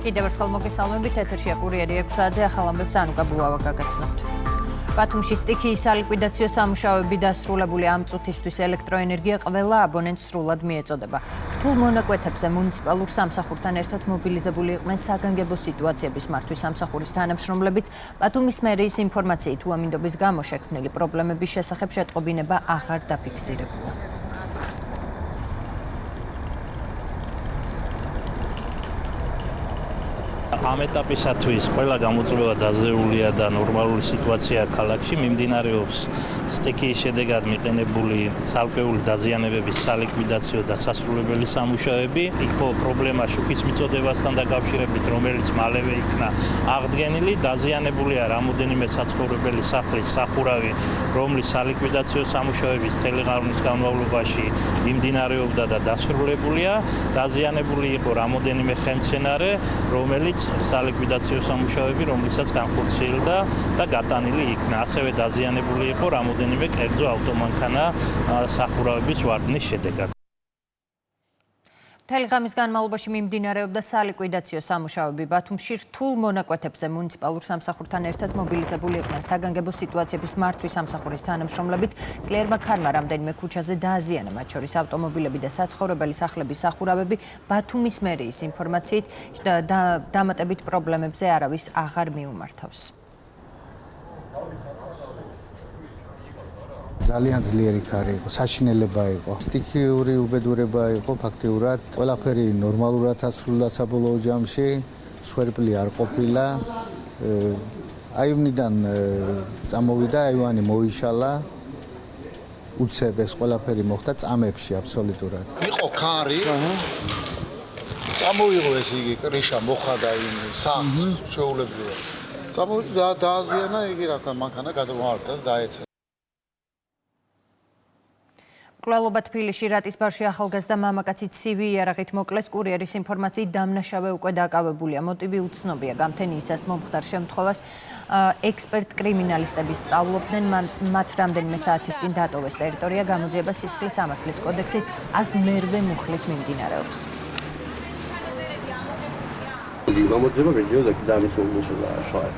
კიდევ ერთხელ მოგესალმებით, ეთერშია კურიერი 6 საათზე ახალ ამბებს ანუკა ბუავა გაგაცნობთ. ბათუმში სტიქიის სალიკვიდაციო სამუშაოები დასრულებული ამ წუთისთვის ელექტროენერგია ყველა აბონენტს სრულად მიეწოდება. რთულ მონაკვეთებზე მუნიციპალურ სამსახურთან ერთად მობილიზებული იყვნენ საგანგებო სიტუაციების მართვის სამსახურის თანამშრომლებიც. ბათუმის მერიის ინფორმაციით უამინდობის გამო შექმნილი პრობლემების შესახებ შეტყობინება აღარ დაფიქსირებულა. ამ ეტაპისათვის ყველა გამოწვევა დაზეულია და ნორმალური სიტუაცია ქალაქში მიმდინარეობს სტიქიის შედეგად მიყენებული ცალკეული დაზიანებების სალიკვიდაციო და სასრულებელი სამუშაოები. იყო პრობლემა შუქის მიწოდებასთან დაკავშირებით, რომელიც მალევე იქნა აღდგენილი. დაზიანებულია რამოდენიმე საცხოვრებელი სახლის სახურავი, რომლის სალიკვიდაციო სამუშაოების თელეღამის განმავლობაში მიმდინარეობდა და დასრულებულია. დაზიანებული იყო რამოდენიმე ხელმცენარე, რომელიც სალიკვიდაციო სამუშაოები, რომლიცაც განხორციელდა და გატანილი იქნა. ასევე დაზიანებული იყო რამოდენიმე კერძო ავტომანქანა სახურავების ვარდნის შედეგად. თელეღამის განმავლობაში მიმდინარეობდა სალიკვიდაციო სამუშაოები ბათუმში. რთულ მონაკვეთებზე მუნიციპალურ სამსახურთან ერთად მობილიზებული იყვნენ საგანგებო სიტუაციების მართვის სამსახურის თანამშრომლებიც. ძლიერმა ქარმა რამდენიმე ქუჩაზე დააზიანა, მათ შორის ავტომობილები და საცხოვრებელი სახლების სახურავები. ბათუმის მერიის ინფორმაციით დამატებით პრობლემებზე არავის აღარ მიუმართავს. ძალიან ძლიერი ქარი იყო, საშინელება იყო, სტიქიური უბედურება იყო, ფაქტიურად ყველაფერი ნორმალურად ასრულდა საბოლოო ჯამში, სვერპლი არ ყოფილა. აივნიდან წამოვიდა, აივანი მოიშალა. უცებ ეს ყველაფერი მოხდა წამებში აბსოლუტურად. იყო ქარი. წამოიღო ეს იგი კრიშა მოხადა იმ სახლს შეულებრივია. წამოვიდა დააზიანა იგი რა მანქანა გადმოვარდა და დაეცა. მკვლელობა თბილისში რატისბარში ახალგაზრდა მამაკაცი ცივი იარაღით მოკლეს. კურიერის ინფორმაციით დამნაშავე უკვე დაკავებულია. მოტივი უცნობია. გამთენიისას მომხდარ შემთხვევას ექსპერტ კრიმინალისტები სწავლობდნენ. მათ რამდენიმე საათის წინ დატოვეს ტერიტორია. გამოძიება სისხლის სამართლის კოდექსის 108 მუხლით მიმდინარეობს. გამოძიება მიდიოდა კიდამის უბუშება შოა.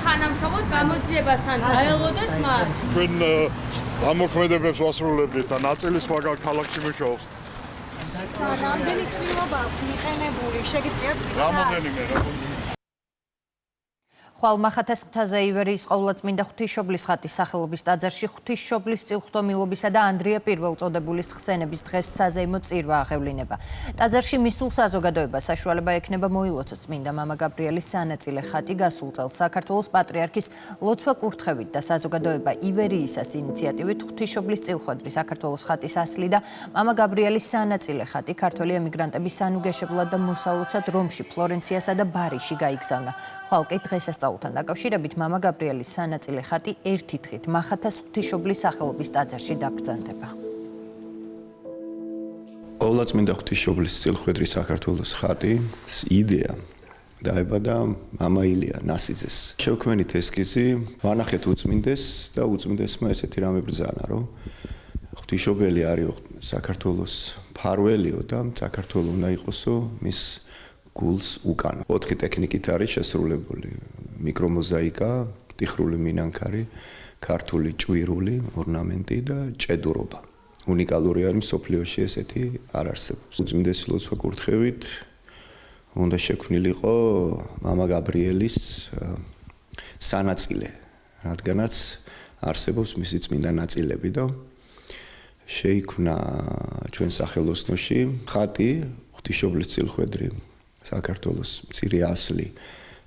თანამშრომლობთ გამოძიებასთან დაელოდეთ მას. თქვენ ამოქმედებებს ვასრულებდით და ნაწილი სხვაგან ქალაქში მუშაობს. რამდენი ცვლილობა აქვს მიყენებული? შეგიძლიათ რამოდენიმე ხვალ მახათას მთაზე ივერიის ყოვლადწმინდა ღვთისმშობლის ხატის სახელობის ტაძარში ღვთისმშობლის წილხვდომილობისა და ანდრია პირველწოდებულის ხსენების დღეს საზეიმო წირვა აღევლინება. ტაძარში მისულ საზოგადოებას საშუალება ექნება მოილოცოს წმინდა მამა გაბრიელის სანაწილე ხატი. გასულ წელს საქართველოს პატრიარქის ლოცვა კურთხევით და საზოგადოება ივერიისას ინიციატივით ღვთისმშობლის წილხვედრი საქართველოს ხატის ასლი და მამა გაბრიელის სანაწილე ხატი ქართველი ემიგრანტების სანუგეშებლად და მოსალოცად რომში, ფლორენციასა და ბარიში გაიგზავნა. ხვალ კი დღესასწაულთან დაკავშირებით მამა გაბრიელის სანაწილე ხატი ერთი დღით მახათას ღვთისმშობლის სახელობის ტაძარში დაბრძანდება. ყოვლადწმინდა ღვთისმშობლის წილხვედრის საქართველოს ხატის იდეა დაიბადა მამა ილია ნასიძეს. შევქმნით ესკიზი, ვანახეთ უწმინდეს და უწმინდესმა ესეთი რამე ბრძანა, რომ ღვთისმშობელი არის საქართველოს მფარველიო და საქართველოს უნდა იყოსო მის გულს უკან. 4 ტექნიკით არის შესრულებული: მიკრომოზაიკა, ტიხრული მინანქარი, ქართული ჭვირული ორნამენტი და ჭედურობა. უნიკალური არის მსოფლიოში ესეთი არ არსებობს. უწმინდესი ლოცვა კურთხევით უნდა შექმნილიყო მამა გაბრიელის სანაწილე, რადგანაც არსებობს მისი წმინდა ნაწილები და შეიქმნა ჩვენ სახელოსნოში ხატი ღვთისმშობლის წილხვედრი საქართველოს მცირე ასლი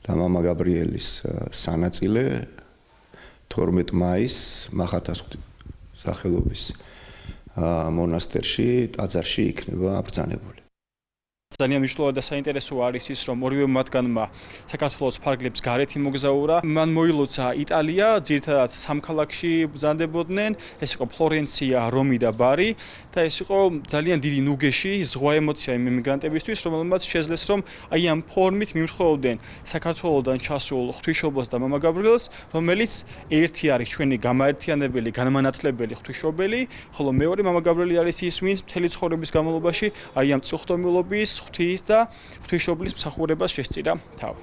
და მამა გაბრიელის სანაწილე 12 მაისს მახათას სახელობის მონასტერში ტაძარში იქნება აბრძანებული. ძალიან მნიშვნელოვანი და საინტერესო არის ის, რომ ორივე მათგანმა საქართველოს ფარგლებს გარეთ იმოგზაურა. მან მოილოცა იტალია, ძირითადად სამ ქალაქში ბრძანდებოდნენ, ეს იყო ფლორენცია, რომი და ბარი და ეს იყო ძალიან დიდი ნუგეში, ზღვა ემოცია იმ იმიგრანტებისთვის, რომელმაც შეძლეს, რომ აი ამ ფორმით მიმთხოვდნენ საქართველოსდან ჩასულ ღვთისმშობელს და მამა გაბრიელს, რომელიც ერთი არის ჩვენი გამაერთიანებელი, განმანათლებელი ღვთისმშობელი, ხოლო მეორე მამა გაბრიელი არის ის, ვინც მთელი ცხოვრების განმავლობაში აი ამ წუხტომილობის, ღვთის და ღვთისმშობლის მსახურებას შესწირა თავი.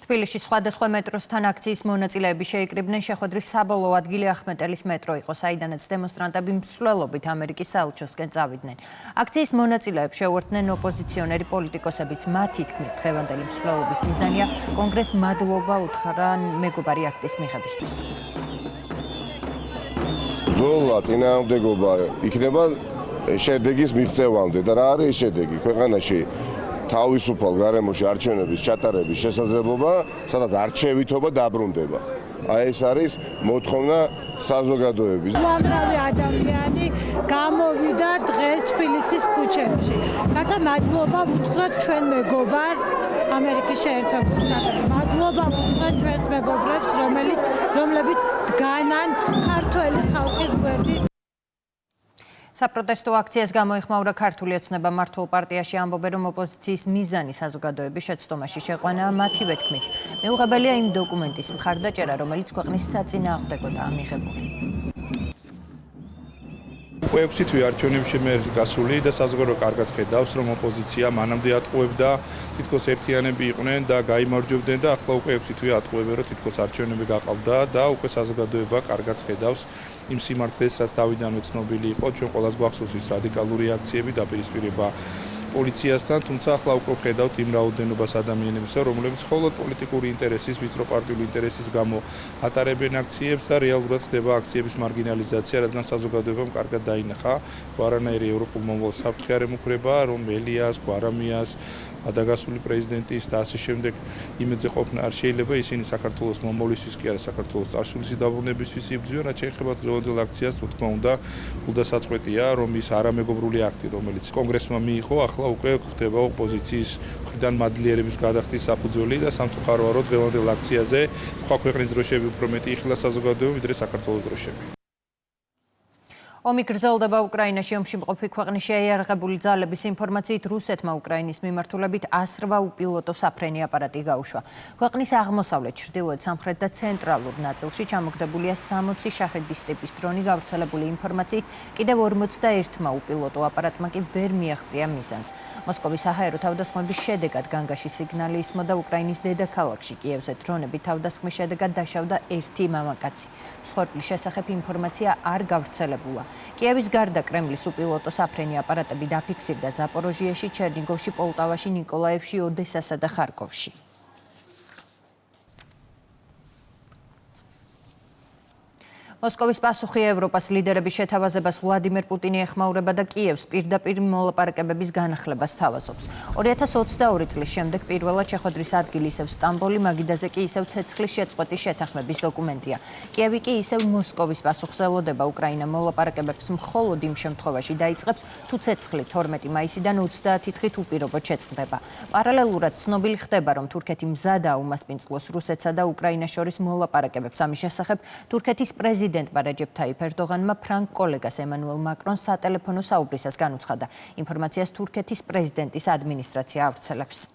თბილისში სხვადასხვა მეტროსთან აქციის მონაწილეები შეიკრიბნენ შეხვედრის საბოლოო ადგილი ახმეტელის მეტრო იყო, საიდანაც დემონსტრანტები მსვლელობით ამერიკის საელჩოსკენ წავიდნენ. აქციის მონაწილეებს შეუერთდნენ ოპოზიციონერი პოლიტიკოსებიც, მათი თქმით, დღევანდელი მსვლელობის მიზანია კონგრესს მადლობა უთხრა მეგობარი აქტის მიღებისთვის. ბრძოლა, წინააღმდეგობა იქნება შედეგის მიღწევამდე და რა არის შედეგი? ქვეყანაში თავისუფალ გარემოში არჩევნების ჩატარების შესაძლებლობა, სადაც არჩევითობა დაბრუნდება. აი ეს არის მოთხოვნა საზოგადოების. უამრავი ადამიანი გამოვიდა დღეს თბილისის ქუჩებში. რათა მადლობა ვუთხრათ ჩვენ მეგობარ ამერიკის შეერთებულ შტატებში. მადლობა ვუთხრათ ჩვენს მეგობრებს, რომლებიც დგანან ქართველი ხალხის გვერდით. საპროტესტო აქციას გამოეხმაურა ქართული ოცნება მართულ პარტიაში, ამბობენ, რომ ოპოზიციის მიზანი საზოგადოების შეცდომაში შეყვანაა. მათივე თქმით, მეუღებელია იმ დოკუმენტის მხარდაჭერა, რომელიც ქვეყნის საწინააღმდეგოდაა მიღებული. უკვე 6 თვე არჩევნებში მეერს გასული და საზღვაო კარგად ხედავს, რომ ოპოზიცია მანამდე ატყუებდა, თითქოს ერთიანები იყვნენ და გაიმარჯვებდნენ და ახლა უკვე 6 თვე ატყუებენ, რომ თითქოს არჩევნები გაყავდა და უკვე საზოგადოება კარგად ხედავს იმ სიმართლეს, რაც თავიდანვე ცნობილი იყო, ჩვენ ყველას გვახსოვს ის რადიკალური აქციები დაპირისპირება პოლიციასთან, თუმცა ახლა უკვე ხედავთ იმ რაოდენობას ადამიანებისა, რომლებიც მხოლოდ პოლიტიკური ინტერესის, ვიწრო პარტიული ინტერესის გამო ატარებენ აქციებს და რეალურად ხდება აქციების მარგინალიზაცია, რადგან საზოგადოებამ კარგად დაინახა, არანაირი ევროპულ მომავალ საფრთხე არ ემუქრება, რომ ელიას, გვარამიას, ადაგასული პრეზიდენტის და ასე შემდეგ იმედზე ყოფნა არ შეიძლება, ისინი საქართველოს მომავლისთვის კი არა საქართველოს წარსულის დაბრუნებისთვის იბრძვიან, რაც შეეხება დღევანდელ აქციას, რა თქმა უნდა, გულდასაწყვეტია, რომ ის არამეგობრული აქტი, რომელიც კონგრესმა მიიღო, ახლა უკვე ხდება ოპოზიციის მხრიდან მადლიერების გადახდის საფუძველი და სამწუხაროა, რომ დღევანდელ აქციაზე სხვა ქვეყნის დროშები უფრო მეტი იხილა საზოგადოება, ვიდრე საქართველოს დროშები. ომი გრძელდება უკრაინაში, ომში მყოფი ქვეყნის შეიარაღებული ძალების ინფორმაციით რუსეთმა უკრაინის მიმართულებით 108 უპილოტო საფრენი აპარატი გაუშვა. ქვეყნის აღმოსავლეთ, ჩრდილოეთ, სამხრეთ და ცენტრალურ ნაწილში ჩამოგდებულია 60 შაჰედის ტიპის დრონი, გავრცელებული ინფორმაციით კიდევ 41 უპილოტო აპარატმა კი ვერ მიაღწია მიზანს. მოსკოვის საჰაერო თავდასხმების შედეგად განგაში სიგნალი ისმოდა უკრაინის დედაქალაქში კიევზე დრონების თავდასხმის შედეგად დაშავდა 1 მამაკაცი. მსხვერპლის შესახებ ინფორმაცია არ გავრცელებულა. კიევის გარდა კრემლის უპილოტო საფრენი აპარატები დაფიქსირდა ზაპოროჟიაში, ჩერნიგოვში, პოლტავაში, ნიკოლაევში, ოდესასა და ხარკოვში. მოსკოვის პასუხი ევროპას ლიდერების შეთავაზებას ვლადიმერ პუტინი ეხმაურება და კიევს პირდაპირ მოლაპარაკებების განახლებას თავაზობს. 2022 წლის შემდეგ პირველად შეხვედრის ადგილი ისევ სტამბოლი, მაგიდაზე კი ისევ ცეცხლის შეწყვეტის შეთანხმების დოკუმენტია. კიევი კი ისევ მოსკოვის პასუხს ელოდება. უკრაინა მოლაპარაკებებს მხოლოდ იმ შემთხვევაში დაიწყებს, თუ ცეცხლი 12 მაისიდან 30 დღით უპირობოდ შეწყდება. პარალელურად ცნობილი ხდება, რომ თურქეთი მზადაა უმასპინძლოს რუსეთსა და უკრაინას შორის მოლაპარაკებებს. ამის შესახებ თურქეთის პრეზიდენტმა რეჯეფ თაიფ ერდოღანმა ფრანგ კოლეგას ემანუელ მაკრონს სატელეფონო საუბრისას განუცხადა. ინფორმაციას თურქეთის პრეზიდენტის ადმინისტრაცია ავრცელებს.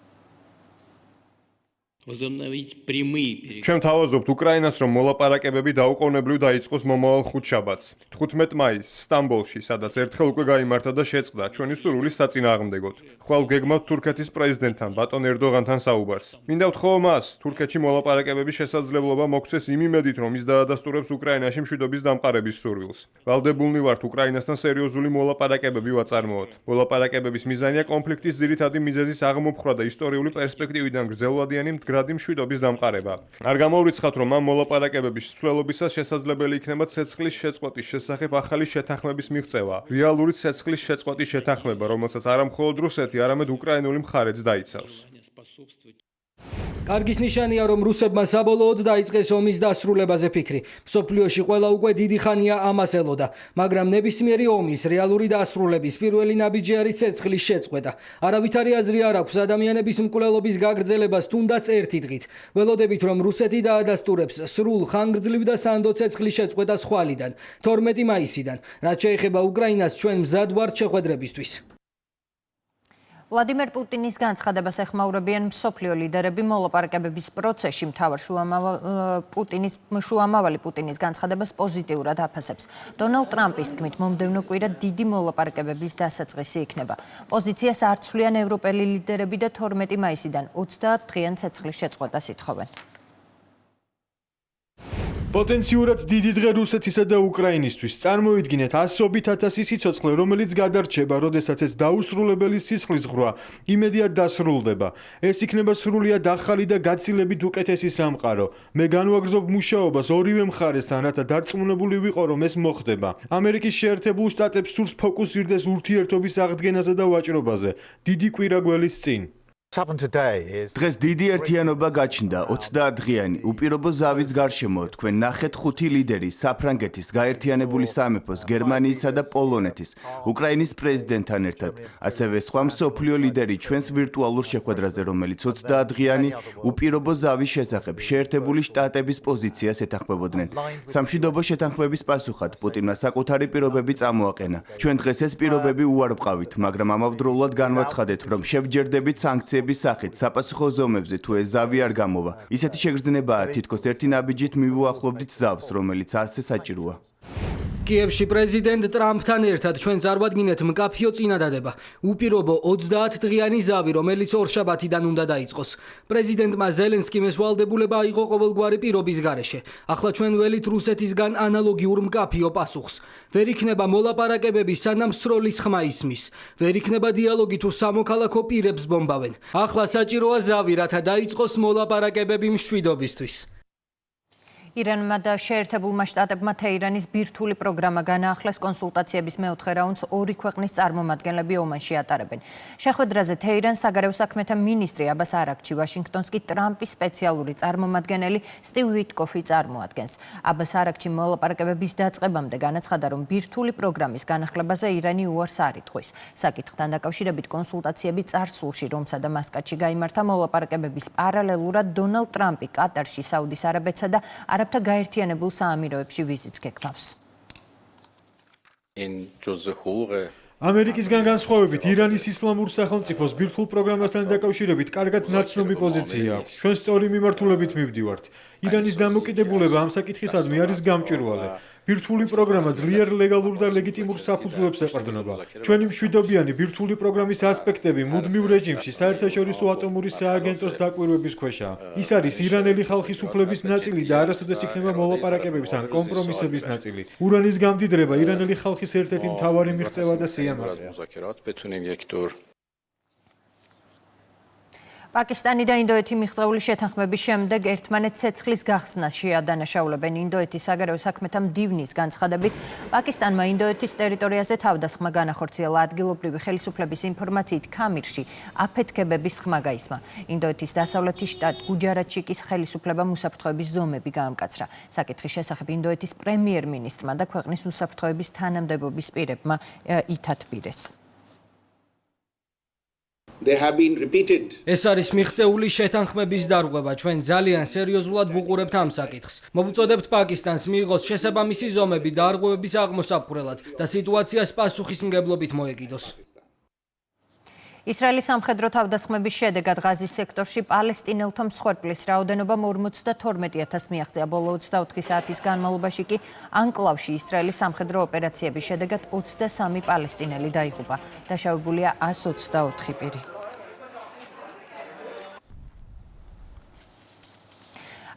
Ჩვენ თავაზობთ უკრაინას, რომ მოლაპარაკებები დაუყოვნებლივ დაიწყოს მომავალ ხუთშაბათს, 15 მაისს, სტამბოლში, სადაც ერთხელ უკვე გაიმართა და შეწყდა ჩვენი სურვილის საწინააღმდეგოდ. ხვალ გეგმავთ თურქეთის პრეზიდენტთან, ბატონ ერდოღანთან საუბარს. მინდა ვთხოვო მას, თურქეთში მოლაპარაკებების შესაძლებლობა მოგვცეს იმ იმედით, რომ ის დაადასტურებს უკრაინაში მშვიდობის დამყარების სურვილს. ვალდებულნი ვართ უკრაინასთან სერიოზული მოლაპარაკებები ვაწარმოოთ. მოლაპარაკებების მიზანია კონფლიქტის ძირითადი მიზეზის აღმოფხვრა და ისტორიული პერსპექტივიდან გრძელვადიანი მდგრადი მშვიდობის დამყარება. არ გამოვრიცხავთ, რომ ამ მოლაპარაკებების მსვლელობისას შესაძლებელი იქნება ცეცხლის შეწყვეტის შესახებ ახალი შეთანხმების მიღწევა. რეალური ცეცხლის შეწყვეტის შეთანხმება, რომელსაც არა მხოლოდ რუსეთი, არამედ უკრაინული მხარეც დაიცავს. კარგის ნიშანია, რომ რუსებმა საბოლოოდ დაიწყეს ომის დასრულებაზე ფიქრი. მსოფლიოში ყველა უკვე დიდი ხანია ამას ელოდა, მაგრამ ნებისმიერი ომის რეალური დასრულების პირველი ნაბიჯი არის ცეცხლის შეწყვეტა. არავითარი აზრი არ აქვს ადამიანების მკვლელობის გაგრძელებას თუნდაც ერთი დღით. ველოდებით, რომ რუსეთი დაადასტურებს სრულ ხანგრძლივ და სანდო ცეცხლის შეწყვეტას ხვალიდან, 12 მაისიდან, რაც შეეხება უკრაინას, ჩვენ მზად ვართ შეხვედრებისთვის. ვლადიმერ პუტინის განცხადებას ეხმაურებიან მსოფლიო ლიდერები მოლაპარაკებების პროცესში. მთავარ შუამავალი პუტინის განცხადებას პოზიტიურად აფასებს. დონალდ ტრამპის თქმით, მომდევნო კვირა დიდი მოლაპარაკებების დასაწყისი იქნება. პოზიციას არ ცვლიან ევროპელი ლიდერები და 12 მაისიდან 30 დღიან ცეცხლის შეწყვეტას ითხოვენ. პოტენციურად დიდი დღე რუსეთისა და უკრაინისთვის. წარმოიდგინეთ ასობით ათასი სიცოცხლე, რომელიც გადარჩება, როდესაც ეს დაუსრულებელი სისხლის ღრუა იმედიად დასრულდება. ეს იქნება სრულიად ახალი და გაცილებით უკეთესი სამყარო. მე განვაგრძობ მუშაობას ორივე მხარესთან, რათა დარწმუნებული ვიყო, რომ ეს მოხდება. ამერიკის შეერთებულ შტატებს სურს ფოკუსირდეს ურთიერთობის აღდგენაზე და ვაჭრობაზე. დიდი კვირა გველის წინ. დღეს დიდი ერთიანობა გაჩნდა 30 დღიანი უპირობო ზავის გარშემო თქვენ ნახეთ 5 ლიდერი საფრანგეთის გაერთიანებული სამეფოს გერმანიისა და პოლონეთის უკრაინის პრეზიდენტთან ერთად ასევე სხვა მსოფლიო ლიდერი ჩვენს ვირტუალურ შეხვედრაზე რომელიც 30 დღიანი უპირობო ზავის შესახებ შეერთებული შტატების პოზიციას ეთანხმებოდნენ სამშვიდობო შეთანხმების პასუხად პუტინმა საკუთარი პირობები წამოაყენა ჩვენ დღეს ეს პირობები უარყვავით მაგრამ ამავდროულად განვაცხადეთ რომ შევჯერდებით სანქციების სახით საპასუხო ზომებზე თუ ეს ზავი არ გამოვა. ისეთი შეგრძნებაა თითქოს ერთი ნაბიჯით მივუახლოვდით ზავს, რომელიც ასე საჭიროა. კიევში პრეზიდენტ ტრამპთან ერთად ჩვენ წარვადგინეთ მკაფიო წინადადება. უპირობო 30 დღიანი ზავი, რომელიც ორშაბათიდან უნდა დაიწყოს. პრეზიდენტმა ზელენსკიმ ეს ვალდებულება აიღო ყოველგვარი პირობის გარეშე. ახლა ჩვენ ველით რუსეთისგან ანალოგიურ მკაფიო პასუხს. ვერ იქნება მოლაპარაკებები, სანამ სროლის ხმა ისმის. ვერ იქნება დიალოგი თუ სამოქალაქო პირებს ბომბავენ. ახლა საჭიროა ზავი, რათა დაიწყოს მოლაპარაკებები მშვიდობისთვის. ირანმა და შეერთებულმა შტატებმა თეირანის ბირთვული პროგრამა განაახლეს კონსულტაციების მეოთხე რაუნდს ორი ქვეყნის წარმომადგენლები ომანში ატარებენ. შეხვედრაზე თეირანს საგარეო საქმეთა მინისტრი აბას არაქჩი, ვაშინგტონს კი ტრამპის სპეციალური წარმომადგენელი სტივ ვიტკოფი წარმოადგენს. აბას არაქჩი მოლაპარაკებების დაწყებამდე განაცხადა, რომ ბირთვული პროგრამის განახლებაზე ირანი უარს არ ითხოვს. საკითხთან დაკავშირებით კონსულტაციები წარსულში რომსა და მასკატში გაიმართა მოლაპარაკებების პარალელურად დონალდ ტრამპი კატარში, საუდის არაბეთსა და არაბთა გაერთიანებულ საამიროებში ვიზიტს გეკნავს. ამერიკისგან განსხვავებით, ირანის ისლამურ სახელმწიფოს ბირთვულ პროგრამასთან დაკავშირებით კარგად ნაცნობი პოზიცია აქვს. ჩვენ სწორი მიმართულებით მივდივართ. ირანის დამოკიდებულება ამ საკითხისადმი არის გამჭვირვალე. ბირთვული პროგრამა ძლიერ ლეგალურ და ლეგიტიმურ საფუძვლებს ეყრდნობა. ჩვენი მშვიდობიანი ბირთვული პროგრამის ასპექტები მუდმივ რეჟიმში საერთაშორისო ატომური სააგენტოს დაკვირვების ქვეშაა. ის არის ირანელი ხალხის უფლების ნაწილი და არასოდეს იქნება მოლაპარაკებების ან კომპრომისების ნაწილი. ურანის გამდიდრება ირანელი ხალხის ერთ-ერთი მთავარი მიღწევა და სიამაყეა. პაკისტანი და ინდოეთი მიღწეული შეთანხმების შემდეგ ერთმანეთს ცეცხლის გახსნას შეადანაშაულებენ. ინდოეთის საგარეო საქმეთა მდივნის განცხადებით, პაკისტანმა ინდოეთის ტერიტორიაზე თავდასხმა განახორციელა. ადგილობრივი ხელისუფლების ინფორმაციით, ქამირში აფეთქებების ხმა გაისმა. ინდოეთის დასავლეთის შტატ გუჯარატში კი ხელისუფლებამ უსაფრთხოების ზომები გაამკაცრა. საკითხის შესახებ ინდოეთის პრემიერ-მინისტრმა და ქვეყნის უსაფრთხოების თანამდებობის პირებმა ითათბირეს. ეს არის მიღწეული შეთანხმების დარღვევა. ჩვენ ძალიან სერიოზულად ვუყურებთ ამ საკითხს. მოვუწოდებთ პაკისტანს მიიღოს შესაბამისი ზომები დარღვევების აღმოსაფხვრელად და სიტუაციას პასუხისმგებლობით მოეკიდოს. ისრაელის სამხედრო თავდასხმების შედეგად ღაზის სექტორში პალესტინელთა მსხვერპლის რაოდენობა 52,000 მიაღწია. ბოლო 24 საათის განმავლობაში კი ანკლავში ისრაელის სამხედრო ოპერაციების შედეგად 23 პალესტინელი დაიღუპა. დაშავებულია 124 პირი.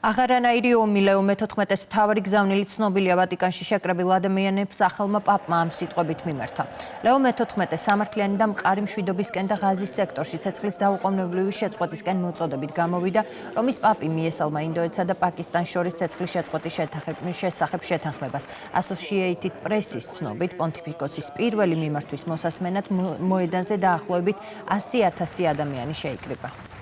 აღარანაირი ომი ლეო მე-14-ის მთავარი გზავნილი ცნობილია ვატიკანში შეკრებილ ადამიანებს ახალმა პაპმა ამ სიტყვებით მიმართა. ლეო მე-14 სამართლიანი და მყარი მშვიდობისკენ და ღაზის სექტორში ცეცხლის დაუყოვნებლივი შეწყვეტისკენ მოწოდებით გამოვიდა, რომის პაპი მიესალმა ინდოეთსა და პაკისტანს შორის ცეცხლის შეწყვეტის შესახებ შეთანხმებას. Associated Press-ის ცნობით, პონტიფიკოსის პირველი მიმართვის მოსასმენად მოედანზე დაახლოებით 100,000 ადამიანი შეიკრიბა.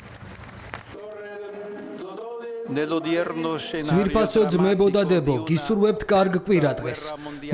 ძვირფასო ძმებო და დებო, გისურვებთ კარგ კვირა დღეს.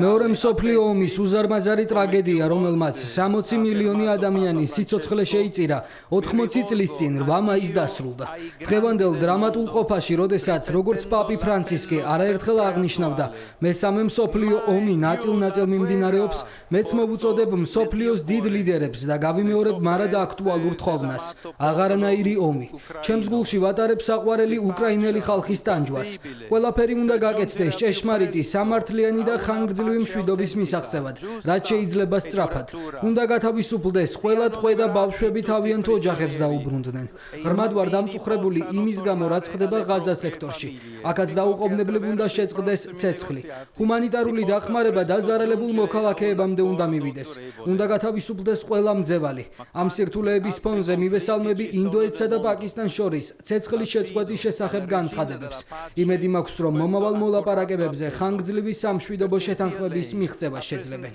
მეორე მსოფლიო ომის უზარმაზარი ტრაგედია, რომელმაც 60 მილიონი ადამიანი სიცოცხლე შეიწირა, 80 წლის წინ 8 მაისს დასრულდა. დღევანდელ დრამატულ ყოფაში, როდესაც როგორც პაპი ფრანცისკე არაერთხელ აღნიშნავდა, მესამე მსოფლიო ომი ნაწილ-ნაწილ მიმდინარეობს, მეც მოვუწოდებ მსოფლიოს დიდ ლიდერებს და გავიმეორებ მარად აქტუალურ თხოვნას. აღარანაირი ომი. ჩემს გულში ვატარებ საყვარელი უკრაინელი ხალხის ტანჯვას. ყველაფერი უნდა გაკეთდეს ჭეშმარიტი, სამართლიანი და ხანგრძლივი მშვიდობის მისაღწევად, რაც შეიძლება სწრაფად. უნდა გათავისუფლდეს ყველა ტყვე და ბავშვები თავიანთ ოჯახებს დაუბრუნდნენ. ღრმად ვარ დამწუხრებული იმის გამო, რაც ხდება ღაზა სექტორში. აქაც დაუყოვნებლივ უნდა შეწყდეს ცეცხლი. ჰუმანიტარული დახმარება დაზარალებულ მოქალაქეებამდე უნდა მივიდეს. უნდა გათავისუფლდეს ყველა მძევალი. ამ სირთულეების ფონზე მივესალმები ინდოეთსა და პაკისტანს შორის ცეცხლის შეწყვეტის შესახებ განცხადებებს. იმედი მაქვს, რომ მომავალ მოლაპარაკებებზე ხანგრძლივი სამშვიდობო შეთანხმების მიღწევა შეძლებენ.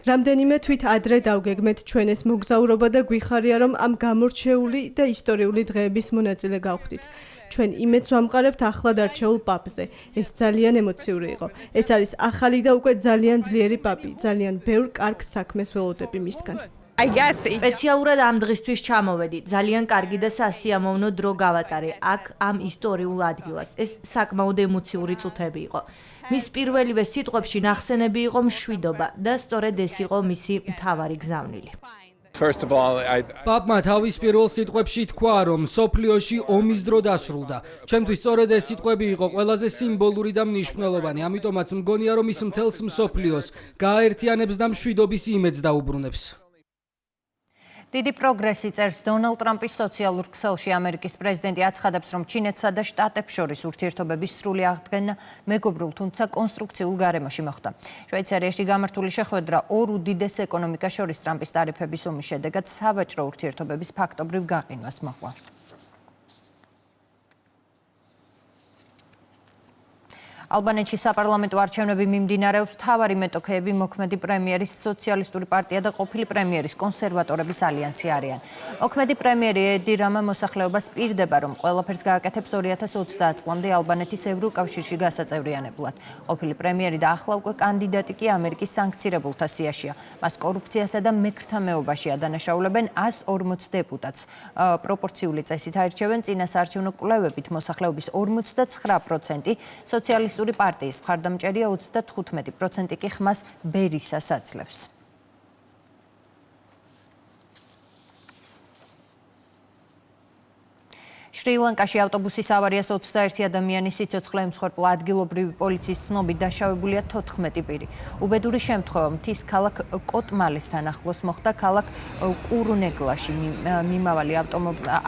რამდენიმე თვით ადრე დავგეგმეთ ჩვენ ეს მოგზაურობა და გვიხარია, რომ ამ გამორჩეული და ისტორიული დღეების მონაწილე გავხდით. ჩვენ იმედს ვამყარებთ ახლად არჩეულ პაპზე. ეს ძალიან ემოციური იყო. ეს არის ახალი და უკვე ძალიან ძლიერი პაპი. ძალიან ბევრ კარგ საქმეს ველოდები მისგან. სპეციალურად ამ დღისთვის ჩამოვედი. ძალიან კარგი და სასიამოვნო დრო გავატარე აქ ამ ისტორიულ ადგილას. ეს საკმაოდ ემოციური წუთები იყო. მის პირველივე სიტყვებში ნახსენები იყო მშვიდობა და სწორედ ეს იყო მისი მთავარი გზავნილი. პაპმა თავის პირველ სიტყვებში თქვა, რომ სოფლიოში ომის დრო დასრულდა. ჩემთვის სწორედ ეს სიტყვები იყო ყველაზე სიმბოლური და მნიშვნელოვანი, ამიტომაც მგონია, რომ ის მთელს მსოფლიოს გააერთიანებს და მშვიდობის იმედს დაუბრუნებს. დიდი პროგრესი წერს დონალდ ტრამპის სოციალურ ქსელში. ამერიკის პრეზიდენტი აცხადებს, რომ ჩინეთსა და შტატებს შორის ურთიერთობების სრული აღდგენა მეგობრულ, თუმცა კონსტრუქციულ გარემოში მოხდა. შვეიცარიაში გამართული შეხვედრა ორ უდიდეს ეკონომიკას შორის ტრამპის ტარიფების ომის შედეგად სავაჭრო ურთიერთობების ფაქტობრივ გაყინვას მოჰყვა. ალბანეთში საპარლამენტო არჩევნები მიმდინარეობს. მთავარი მეტოქეები მოქმედი პრემიერის სოციალისტური პარტია და ყოფილი პრემიერის კონსერვატორების ალიანსი არიან. მოქმედი პრემიერი ედი რამა მოსახლეობას პირდება, რომ ყველაფერს გააკეთებს 2030 წლამდე ალბანეთის ევროკავშირში გასაწევრიანებლად. ყოფილი პრემიერი და ახლა უკვე კანდიდატი კი ამერიკის სანქცირებულთა სიაშია. მას კორუფციასა და მექრთამეობაში ადანაშაულებენ 140 დეპუტატს. პროპორციული წესით აირჩევენ. წინასაარჩევნო კვლევებით მოსახლეობის 49% სოციალისტური პარტიის მხარდამჭერია, 35% კი ხმას ბერისას აძლევს. შრი-ლანკაში ავტობუსის ავარიას 21 ადამიანის სიცოცხლე ემსხვერპლა. ადგილობრივი პოლიციის ცნობით დაშავებულია 14 პირი. უბედური შემთხვევა მთის ქალაქ კოტმალესთან ახლოს მოხდა. ქალაქ კურუნეგლაში მიმავალი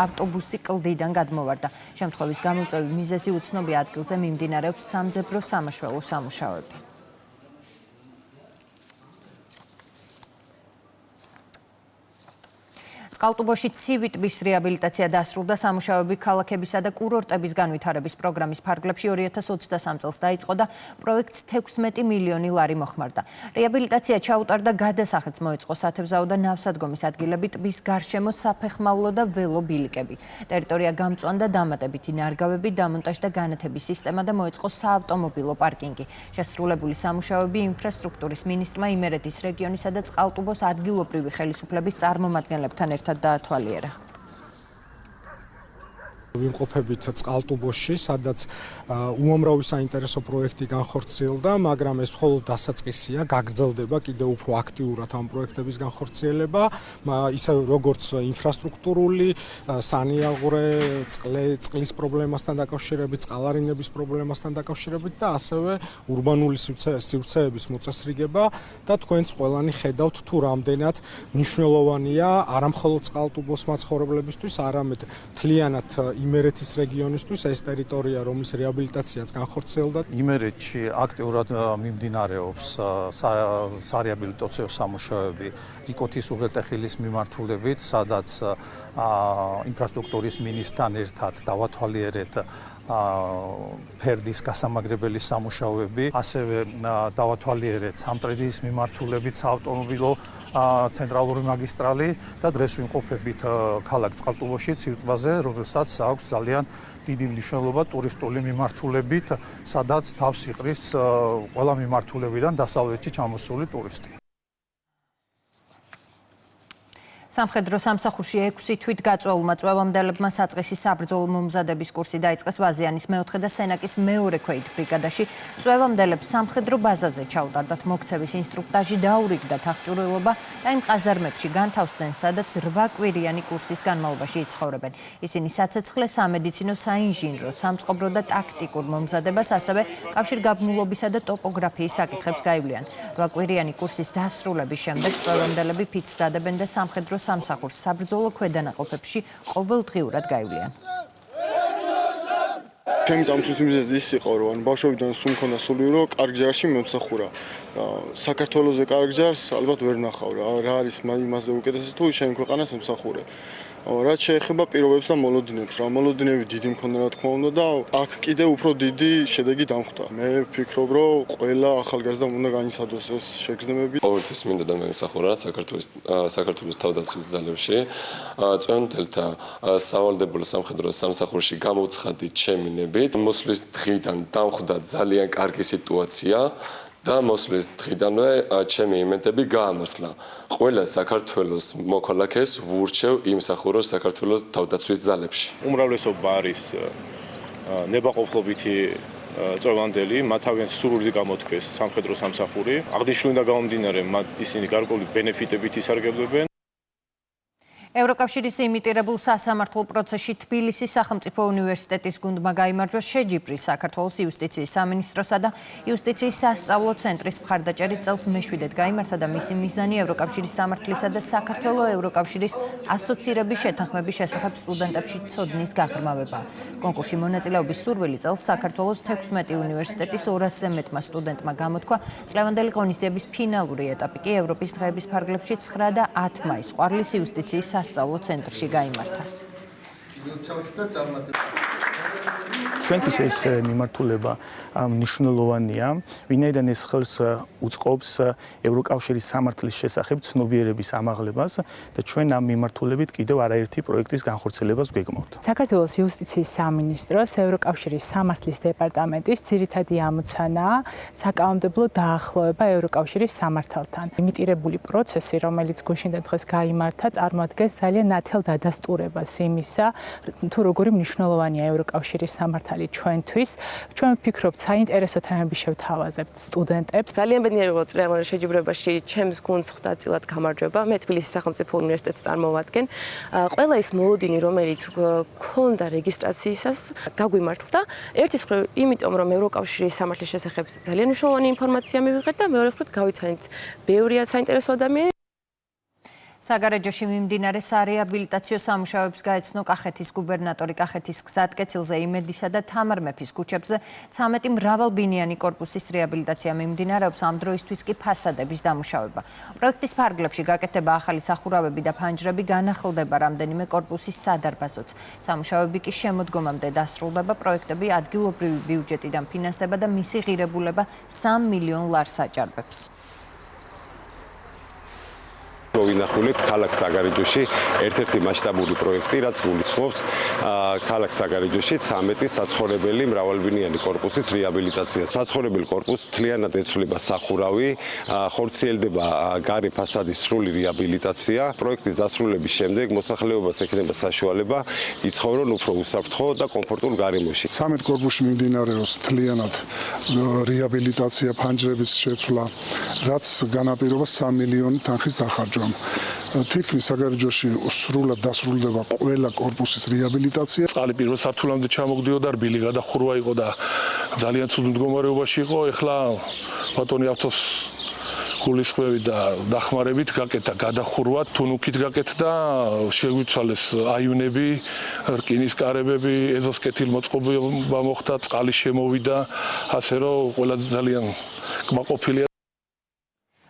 ავტობუსი კლდიდან გადმოვარდა. შემთხვევის გამოწვევის მიზეზი უცნობია. ადგილზე მიმდინარეობს სამძებრო სამაშველო სამუშაოები. წყალტუბოში ცივი ტბის რეაბილიტაცია დასრულდა. სამუშაოები ქალაქებისა და კურორტების განვითარების პროგრამის ფარგლებში 2023 წელს დაიწყო და პროექტს 16 მილიონი ლარი მოხმარდა. რეაბილიტაცია ჩაუტარდა, გადასახადს მოეწყო სათევზაო და ნავსადგომის ადგილები, ტბის გარშემო საფეხმავლო და ველო ბილიკები. ტერიტორია გამწვანდა დამატებითი ნარგავები, დამონტაჟდა განათების სისტემა და მოეწყო საავტომობილო პარკინგი. შესრულებული სამუშაოები ინფრასტრუქტურის მინისტრმა იმერეთის რეგიონისა და წყალტუბოს ადგილობრივი ხელისუფლების წარმომადგენლებთან ერთად დაათვალიერა. ვიმყოფებით წყალტუბოში, სადაც უამრავი საინტერესო პროექტი განხორციელდა, მაგრამ ეს მხოლოდ დასაწყისია, გაგრძელდება კიდევ უფრო აქტიურად ამ პროექტების განხორციელება, ისე როგორც ინფრასტრუქტურული, სანიაღვრე, წყლის პრობლემასთან დაკავშირებით, წყალარინების პრობლემასთან დაკავშირებით და ასევე ურბანული სივრცეების მოწესრიგება და თქვენც ყველანი ხედავთ თუ რამდენად მნიშვნელოვანია არა მხოლოდ წყალტუბოს მაცხოვრებლებისთვის, არამედ მთლიანად იმერეთის რეგიონისთვის ეს ტერიტორია, რომლის რეაბილიტაციაც განხორციელდა. იმერეთში აქტიურად მიმდინარეობს სარეაბილიტაციო სამუშაოები რიკოთის უღელტეხილის მიმართულებით, სადაც ინფრასტრუქტურის მინისტრთან ერთად დავათვალიერეთ ფერდის გასამაგრებელი სამუშაოები, ასევე დავათვალიერეთ სამტრედიის მიმართულებით საავტომობილო ცენტრალური მაგისტრალი და დღეს ვიმყოფებით ქალაქ წყალტუბოში ცირკბაზე, რომელსაც აქვს ძალიან დიდი მნიშვნელობა ტურისტული მიმართულებით, სადაც თავს იყრის ყველა მიმართულებიდან დასავლეთში ჩამოსული ტურისტი. სამხედრო სამსახურში 6 თვით გაწვეულმა წვევამდელებმა საწყისი საბრძოლო მომზადების კურსი დაიწყეს ვაზიანის მეოთხე და სენაკის მეორე ქვეით ბრიგადაში. წვევამდელებს სამხედრო ბაზაზე ჩაუტარდათ მოქცევის ინსტრუქტაჟი, დაურიგდათ აღჭურვილობა და იმ ყაზარმებში განთავსდნენ, სადაც 8 კვირიანი კურსის განმავლობაში იცხოვრებენ. ისინი საცეცხლე, სამედიცინო, საინჟინრო, სამწყობრო და ტაქტიკურ მომზადებას, ასევე კავშირგაბმულობისა და ტოპოგრაფიის საკითხებს გაივლიან. 8 კვირიანი კურსის დასრულების შემდეგ წვევამდელები ფიცს დადებენ და სამხედრო სამსახურს საბრძოლო ქვედანაყოფებში ყოველდღიურად გაივლიან. ჩემი წამსვლის მიზეზი ის იყო, რომ ბავშვობიდან სულ მქონდა სული, რომ კარგ ჯარში მომსახურა. საქართველოზე კარგ ჯარს ალბათ ვერ ნახავ რა არის იმაზე უკეთესი თუ ჩემი ქვეყანას ემსახურე. რაც შეეხება პირობებს და მოლოდინებს, რა მოლოდინები დიდი მქონდა რა თქმა უნდა და აქ კიდე უფრო დიდი შედეგი დამხვდა. მე ვფიქრობ, რომ ყველა ახალგაზრდა უნდა განიცადოს ეს შეგრძნებები. ყოველთვის მინდა და მე ვმსახურა საქართველოს თავდაცვის ძალებში. წვევამდელთა სავალდებულო სამხედრო სამსახურში გამოვცხადით ჩემი ნებით. მოსვლის დღიდან დამხვდა ძალიან კარგი სიტუაცია. და მოსვლის დღიდანვე ჩემი იმედები გაამართლა. ყველა საქართველოს მოქალაქეს ვურჩევ იმსახუროს საქართველოს თავდაცვის ძალებში. უმრავლესობა არის ნებაყოფლობითი წვევამდელი, მათ თავიანთი სურვილით გამოთქვეს სამხედრო სამსახური. აღნიშნული და გამომდინარე, ისინი გარკვეული ბენეფიტებით ისარგებლებენ. ევროკავშირის იმიტირებულ სასამართლო პროცესში თბილისის სახელმწიფო უნივერსიტეტის გუნდმა გაიმარჯვა შეჯიბრის საქართველოს იუსტიციის სამინისტროსა და იუსტიციის სასწავლო ცენტრის მხარდაჭერით წელს მე-7-ად გაიმართა და მისი მიზანი ევროკავშირის სამართლისა და საქართველოს ევროკავშირის ასოცირების შეთანხმების შესახებ სტუდენტებში ცოდნის გაღრმავებაა. კონკურსში მონაწილეობის სურვილი წელს საქართველოს 16 უნივერსიტეტის 200-ზე მეტმა სტუდენტმა გამოთქვა. წლევანდელი ღონისძიების ფინალური ეტაპი კი ევროპის დღეების ფარგლებში 9 და 10 მაისს ყვარლის იუსტიციის სასწავლო ცენტრში გაიმართა. ჩვენთვის ეს მიმართულება მნიშვნელოვანია, ვინაიდან ეს ხელს უწყობს ევროკავშირის სამართლის შესახებ ცნობიერების ამაღლებას და ჩვენ ამ მიმართულებით კიდევ არაერთი პროექტის განხორციელებას გვეგმავთ. საქართველოს იუსტიციის სამინისტროს ევროკავშირის სამართლის დეპარტამენტის ძირითადი ამოცანაა საკანონმდებლო დაახლოება ევროკავშირის სამართალთან. იმიტირებული პროცესი, რომელიც გუშინ და დღეს გაიმართა, წარმოადგენს ძალიან ნათელ დადასტურებას იმისა, თუ როგორი მნიშვნელოვანია ევროკავშირის სამართალი ჩვენთვის. ჩვენ ვფიქრობთ, საინტერესო თემები შევთავაზებთ სტუდენტებს. ძალიან ბედნიერია წლევანდელ შეჯიბრებაში ჩემს გუნდს ხვდა წილად გამარჯვება. მე თბილისის სახელმწიფო უნივერსიტეტს წარმოვადგენ. ყველა ის მოლოდინი, რომელიც ქონდა რეგისტრაციისას, გაგვიმართლდა. ერთის მხრივ, იმიტომ რომ ევროკავშირის სამართლის შესახებ ძალიან მნიშვნელოვანი ინფორმაცია მივიღეთ და მეორე მხრივ გავიცანით ბევრია საინტერესო ადამიანი. საგარეჯოში მიმდინარე სარეაბილიტაციო სამუშაოებს გაეცნო კახეთის გუბერნატორი. კახეთის გზატკეცილზე იმედისა და თამარ მეფის ქუჩებზე 13 მრავალბინიანი კორპუსის რეაბილიტაცია მიმდინარეობს, ამ დროისთვის კი ფასადების დამუშავება. პროექტის ფარგლებში გაკეთდება ახალი სახურავები და ფანჯრები, განახლდება რამდენიმე კორპუსის სადარბაზოც. სამუშაოები კი შემოდგომამდე დასრულდება, პროექტები ადგილობრივი ბიუჯეტიდან ფინანსდება და მისი ღირებულება 3 მილიონ ლარს აჭარბებს. ვინახულებთ ქალაქ საგარეჯოში ერთ-ერთი მასშტაბური პროექტი, რაც გულისხმობს ქალაქ საგარეჯოში 13 საცხოვრებელი მრავალბინიანი კორპუსის რეაბილიტაციას. საცხოვრებელი კორპუსი მთლიანად ეცვლება სახურავი, ხორციელდება გარე ფასადის სრული რეაბილიტაცია. პროექტის დასრულების შემდეგ მოსახლეობას ექნება საშუალება იცხოვრონ უფრო უსაფრთხო და კომფორტულ გარემოში. 13 კორპუსში მიმდინარეობს მთლიანად რეაბილიტაცია, ფანჯრების შეცვლა, რაც განაპირობა 3 მილიონი თანხის დახარჯვა. თითქმის საგარეჯოში სრულად დასრულდება ყველა კორპუსის რეაბილიტაცია. წყალი პირველ სართულამდე ჩამოგდიოდა, რბილი გადახურვა იყო და ძალიან ცუდ მდგომარეობაში იყო. ეხლა ბატონი ავტოს გულისხმებით და დახმარებით გაკეთა გადახურვა, თუნუქით გაკეთდა, შეგვიცვალეს აივნები, რკინის კარებები, ეზოს კეთილმოწყობა მოხდა, წყალი შემოვიდა, ასე რომ ყველა ძალიან კმაყოფილია.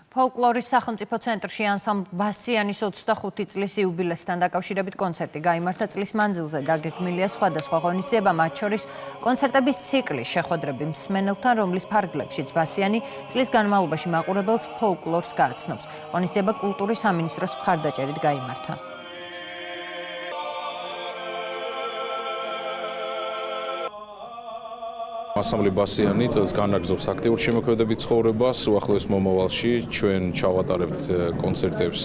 ფოლკლორის სახელმწიფო ცენტრში ანსამბლ ბასიანის 25 წლის იუბილესთან დაკავშირებით კონცერტი გაიმართა წლის მანძილზე. დაგეგმილია სხვადასხვა ღონისძიება, მათ შორის კონცერტების ციკლი შეხვედრები მსმენელთან, რომლის ფარგლებშიც ბასიანი წლის განმავლობაში მაყურებელს ფოლკლორს გააცნობს. ღონისძიება კულტურის სამინისტროს მხარდაჭერით გაიმართა. ანსამბლი ბასიანი წელს განაგრძობს აქტიურ შემოქმედებით ცხოვრებას. უახლოეს მომავალში ჩვენ ჩავატარებთ კონცერტებს,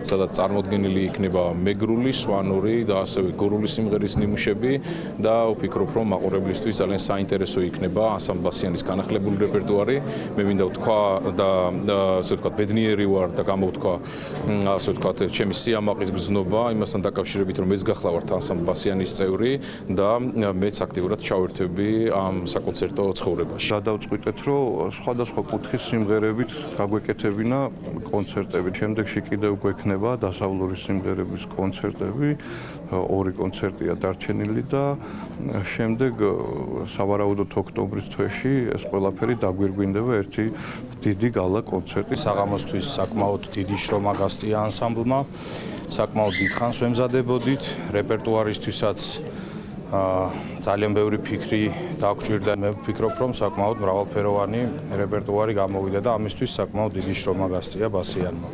სადაც წარმოდგენილი იქნება მეგრული, სვანური და ასევე გორული სიმღერის ნიმუშები და ვფიქრობ, რომ მაყურებლისთვის ძალიან საინტერესო იქნება ანსამბლ ბასიანის განახლებული რეპერტუარი. მე მინდა ვთქვა და ასე ვთქვათ, ბედნიერი ვარ და გამოვთქვა, ასე ვთქვათ, ჩემი სიამაყის გრძნობა იმასთან დაკავშირებით, რომ მეც გახლავართ ანსამბლ ბასიანის წევრი და მეც აქტიურად ჩავერთვები ამ კონცერტო ცხოვრებაში. გადავწყვიტეთ, რომ სხვადასხვა კუთხის სიმღერებით გაგვეკეთებინა კონცერტები. შემდეგში კიდევ გვექნება დასავლური სიმღერების კონცერტები, 2 კონცერტია დარჩენილი და შემდეგ სავარაუდოდ ოქტომბრის თვეში ეს ყველაფერი დაგვირგვინდება ერთი დიდი გალა კონცერტი. საღამოსთვის საკმაოდ დიდი შრომა გასწია ანსამბლმა. საკმაოდ დიდხანს ვემზადებოდით რეპერტუარისთვისაც ძალიან ბევრი ფიქრი დაგვჭირდა. მე ვფიქრობ, რომ საკმაოდ მრავალფეროვანი რეპერტუარი გამოვიდა და ამისთვის საკმაოდ დიდი შრომა გასწია ბასიანმა.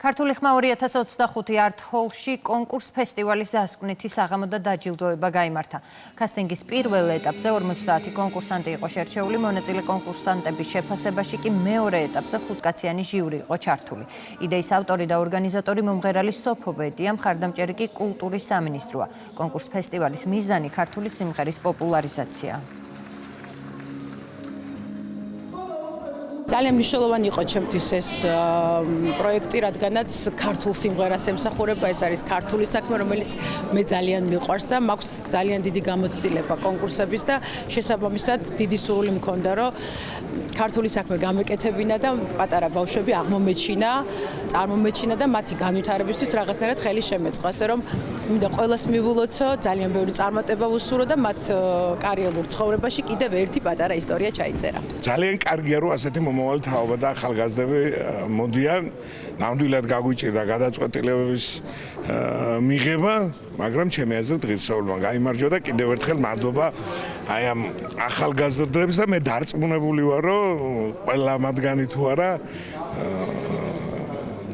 ქართული ხმა 2025 არტ-ჰოლში კონკურს ფესტივალის დასკვნითი საღამო და დაჯილდოება გაიმართა. კასტინგის პირველ ეტაპზე 50 კონკურსანტი იყო შერჩეული, მონაწილე კონკურსანტების შეფასებაში კი მეორე ეტაპზე 5-კაციანი ჟიური იყო ჩართული. იდეის ავტორი და ორგანიზატორი მომღერალი სოფო ბედია, მხარდამჭერი კი კულტურის სამინისტროა. კონკურს ფესტივალის მიზანი ქართული სიმღერის პოპულარიზაცია. ძალიან მნიშვნელოვანი იყო ჩემთვის ეს პროექტი, რადგანაც ქართულ სიმღერას ემსახურება, ეს არის ქართული საქმე, რომელიც მე ძალიან მიყვარს და მაქვს ძალიან დიდი გამოცდილება კონკურსების და შესაბამისად დიდი სურვილი მქონდა, რომ ქართული საქმე გამეკეთებინა და პატარა ბავშვები წარმომეჩინა და მათი განვითარებისთვის რაღაცნაირად ხელი შემეწყო, ასე რომ მინდა ყველას მივულოცო, ძალიან ბევრი წარმატება ვუსურვო და მათ კარიერულ ცხოვრებაში კიდევ ერთი პატარა ისტორია ჩაიწერა. ძალიან კარგია, რომ ასეთი მომავალი თაობა და ახალგაზრდები მოდიან. ნამდვილად გაგვიჭირდა გადაწყვეტილებების მიღება, მაგრამ ჩემი აზრით ღირსეულმა გაიმარჯვა და კიდევ ერთხელ მადლობა აი ამ ახალგაზრდებს და მე დარწმუნებული ვარ, რომ ყველა მათგანი თუ არა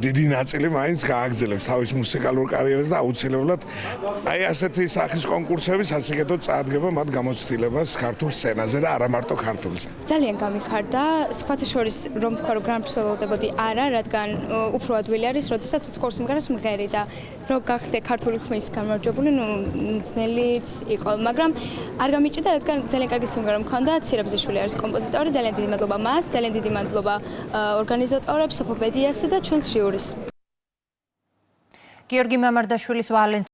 დიდი ნაწილი მაინც გააგრძელებს თავის მუსიკალურ კარიერას და აუცილებლად აი ასეთი სახის კონკურსები სასიკეთოდ წარდგება მათ გამოცდილებას ქართულ სცენაზე და არა მარტო ქართულზე. ძალიან გამიხარდა, სხვათა შორის რომ თქვა რომ განმსხვავდებოდი არა, რადგან უფრო ადვილი არის, როდესაც უცხოურ სიმღერას მღერი და რო გახდე ქართული ხმის გამარჯვებული, ძნელიც იყო, მაგრამ არ გამიჭირდა, რადგან ძალიან კარგი სიმღერა მქონდა, ცირაბზეშვილი არის კომპოზიტორი, ძალიან დიდი მადლობა მას, ძალიან დიდი მადლობა ორგანიზატორებს, სოფო ბედიას და ჩვენს ჟიურის. გიორგი მამარდაშვილის ვალენს